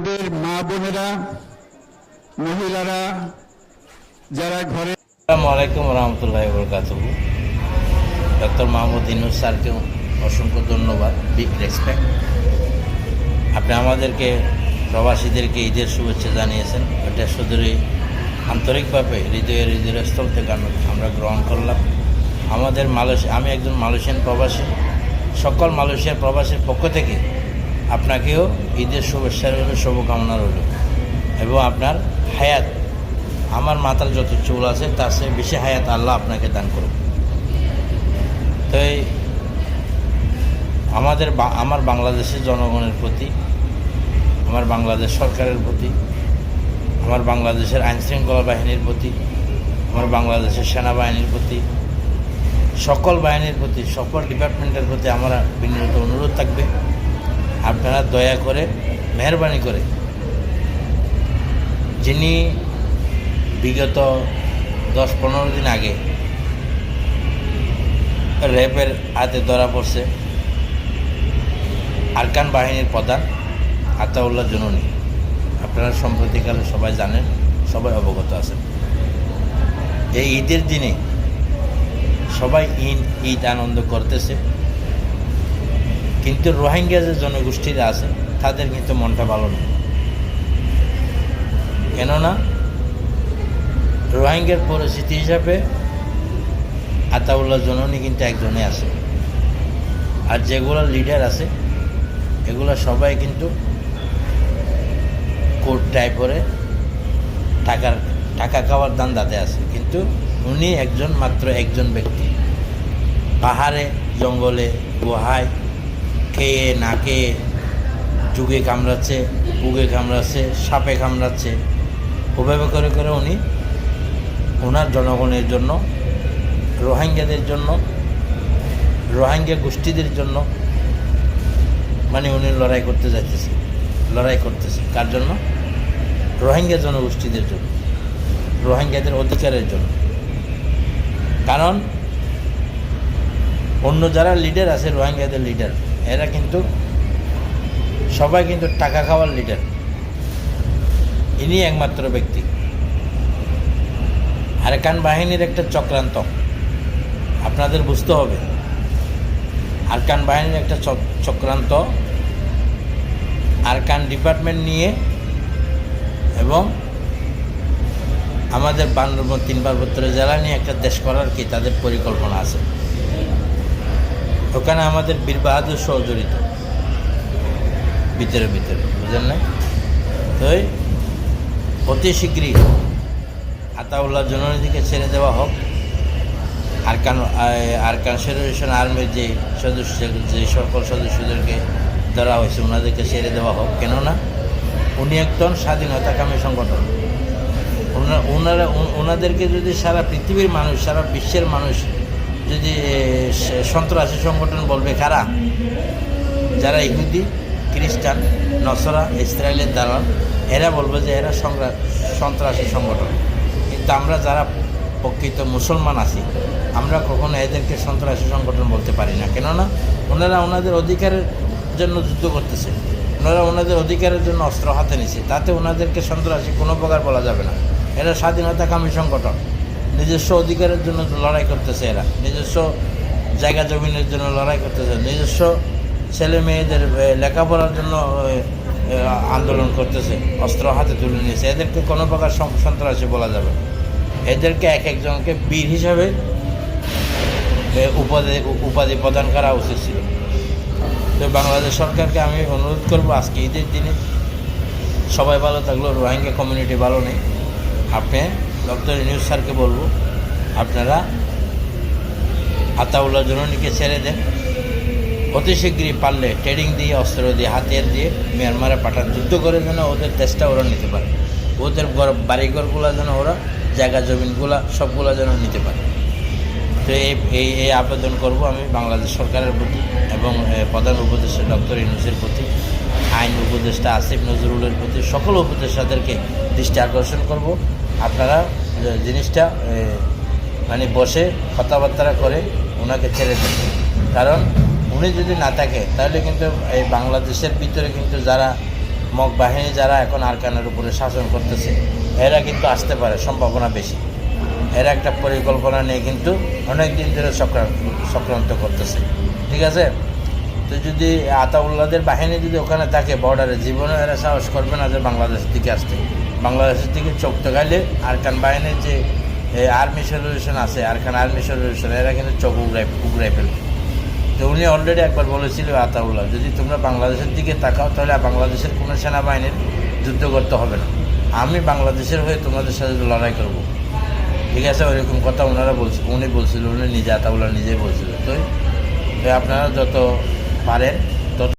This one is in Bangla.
আমাদের মা বোনেরা, মহিলারা যারা ঘরে। আসসালামু আলাইকুম রহমতুল্লাহি বরকাতুহু। ডক্টর মাহমুদ ইউনূস স্যারকে অসংখ্য ধন্যবাদ, বিগ রেসপেক্ট। আপনি আমাদেরকে প্রবাসীদেরকে ঈদের শুভেচ্ছা জানিয়েছেন, এটা শুধুই আন্তরিকভাবে হৃদয়ের স্থল থেকে আমরা গ্রহণ করলাম। আমাদের আমি একজন মালয়েশিয়ান প্রবাসী, সকল মালয়েশিয়ার প্রবাসীর পক্ষ থেকে আপনাকেও ঈদের শুভেচ্ছা রইল, শুভকামনা রইল, এবং আপনার হায়াত, আমার মাথার যত চুল আছে তার চেয়ে বেশি হায়াত আল্লাহ আপনাকে দান করুন। তো আমার বাংলাদেশের জনগণের প্রতি, আমার বাংলাদেশ সরকারের প্রতি, আমার বাংলাদেশের আইনশৃঙ্খলা বাহিনীর প্রতি, আমার বাংলাদেশের সেনাবাহিনীর প্রতি, সকল বাহিনীর প্রতি, সকল ডিপার্টমেন্টের প্রতি আমার বিনীত অনুরোধ থাকবে, আপনারা দয়া করে, মেহরবানি করে, যিনি বিগত 10-15 দিন আগে র্যাবের হাতে ধরা পড়ছে আরকান বাহিনীর প্রধান আতাউল্লাহ জুনুনি, আপনারা সম্প্রতিকালে সবাই জানেন, সবাই অবগত আছেন। এই ঈদের দিনে সবাই ঈদ আনন্দ করতেছে, কিন্তু রোহিঙ্গা যে জনগোষ্ঠীরা আছে তাদের কিন্তু মনটা ভালো না। কেননা রোহিঙ্গার পরিস্থিতি হিসাবে আতাউল্লাহ জুনুনি কিন্তু একজনে আছে, আর যেগুলো লিডার আছে এগুলো সবাই কিন্তু কোট টাই পরে টাকা খাওয়ার দান্দাতে আছে। কিন্তু উনি মাত্র একজন ব্যক্তি, পাহাড়ে, জঙ্গলে, গুহায়, খেয়ে না খেয়ে, যুগে কামড়াচ্ছে, বুগে কামড়াচ্ছে, সাপে কামড়াচ্ছে, ওভাবে করে করে উনি ওনার জনগণের জন্য, রোহিঙ্গাদের জন্য, রোহিঙ্গা গোষ্ঠীদের জন্য মানে উনি লড়াই করতেছে। কার জন্য? রোহিঙ্গা জনগোষ্ঠীদের জন্য, রোহিঙ্গাদের অধিকারের জন্য। কারণ অন্য যারা লিডার আছে, রোহিঙ্গাদের লিডার, এরা কিন্তু সবাই কিন্তু টাকা খাওয়ার লিডার, ইনি একমাত্র ব্যক্তি। আরকান বাহিনীর একটা চক্রান্ত আপনাদের বুঝতে হবে। আরকান বাহিনীর একটা চক্রান্ত আরকান ডিপার্টমেন্ট নিয়ে, এবং আমাদের বান্দরবান 3 পার্বত্য জেলা নিয়ে একটা দেশ করার কি তাদের পরিকল্পনা আছে। ওখানে আমাদের বীর বাহাদুর সহ জড়িত ভিতরে, বুঝলেন না? তো অতি শীঘ্রই আতাউল্লাহ জুনুনিকে ছেড়ে দেওয়া হোক। আরকান ফেডারেশন আর্মির যে সকল সদস্যদেরকে ধরা হয়েছে ওনাদেরকে ছেড়ে দেওয়া হোক। কেননা উনি একজন স্বাধীনতাকামী সংগঠন। ওনাদেরকে যদি সারা পৃথিবীর মানুষ, সারা বিশ্বের মানুষ যদি সন্ত্রাসী সংগঠন বলবে, কারা? যারা ইহুদি, খ্রিস্টান, নসরা, ইসরায়েলের দালাল, এরা বলবে যে এরা সন্ত্রাসী সংগঠন। কিন্তু আমরা যারা প্রকৃত মুসলমান আছি, আমরা কখনো এদেরকে সন্ত্রাসী সংগঠন বলতে পারি না। কেননা ওনারা ওনাদের অধিকারের জন্য যুদ্ধ করতেছে, ওনারা ওনাদের অধিকারের জন্য অস্ত্র হাতে নিছে, তাতে ওনাদেরকে সন্ত্রাসী কোনো প্রকার বলা যাবে না। এরা স্বাধীনতাকামী সংগঠন, নিজস্ব অধিকারের জন্য লড়াই করতেছে, এরা নিজস্ব জায়গা জমিনের জন্য লড়াই করতেছে, নিজস্ব ছেলে মেয়েদের লেখাপড়ার জন্য আন্দোলন করতেছে, অস্ত্র হাতে তুলে নিয়েছে। এদেরকে কোনো প্রকার সন্ত্রাসী বলা যাবে না। এদেরকে এক একজনকে বীর হিসাবে উপাধি প্রদান করা উচিত ছিল। তো বাংলাদেশ সরকারকে আমি অনুরোধ করব, আজকে ঈদের দিনে সবাই ভালো থাকলেও রোহিঙ্গা কমিউনিটি ভালো নেই। আপনি ডক্টর ইউনূস স্যারকে বলবো, আপনারা আতাউল্লাহ জুনুনিকে ছেড়ে দেন, অতি শীঘ্রই পারলে ট্রেডিং দিয়ে, অস্ত্র দিয়ে, হাতিয়ার দিয়ে মিয়ানমারে পাঠান, যুদ্ধ করে যেন ওদের দেশটা ওরা নিতে পারে, ওদের বাড়িঘরগুলো যেন ওরা, জায়গা জমিনগুলা সবগুলো যেন নিতে পারে। তো এই আবেদন করব আমি বাংলাদেশ সরকারের প্রতি, এবং প্রধান উপদেষ্টা ডক্টর ইউনূসের প্রতি, আইন উপদেষ্টা আসিফ নজরুলের প্রতি, সকল উপদেষ্টাদেরকে দৃষ্টি আকর্ষণ করব। আপনারা জিনিসটা মানে বসে কথাবার্তা করে ওনাকে ছেড়ে দেন। কারণ উনি যদি না থাকে তাহলে কিন্তু এই বাংলাদেশের ভিতরে কিন্তু যারা মগ বাহিনী যারা এখন আরাকানের উপরে শাসন করতেছে এরা কিন্তু আসতে পারে, সম্ভাবনা বেশি। এরা একটা পরিকল্পনা নিয়ে কিন্তু অনেক দিন ধরে চক্রান্ত করতেছে, ঠিক আছে? তো যদি আতাউল্লাহদের বাহিনী যদি ওখানে থাকে বর্ডারে, জীবনে এরা সাহস করবে না যে বাংলাদেশের দিকে আসতে। বাংলাদেশের দিকে চোখ তোগাইলে আরাকান বাহিনীর যে আর্মি সলিউশন আছে, আরাকান আর্মি সলিউশন, এরা কিন্তু চোখ উগড়াই ফেলবে। তো উনি অলরেডি একবার বলেছিল আতাউল্লাহ, যদি তোমরা বাংলাদেশের দিকে তাকাও তাহলে বাংলাদেশের কোনো সেনাবাহিনীর যুদ্ধ করতে হবে না, আমি বাংলাদেশের হয়ে তোমাদের সাথে লড়াই করব, ঠিক আছে? ওইরকম কথা উনি বলছিল, উনি নিজে আতাউল্লাহ নিজেই বলছিল। তো আপনারা যত পারেন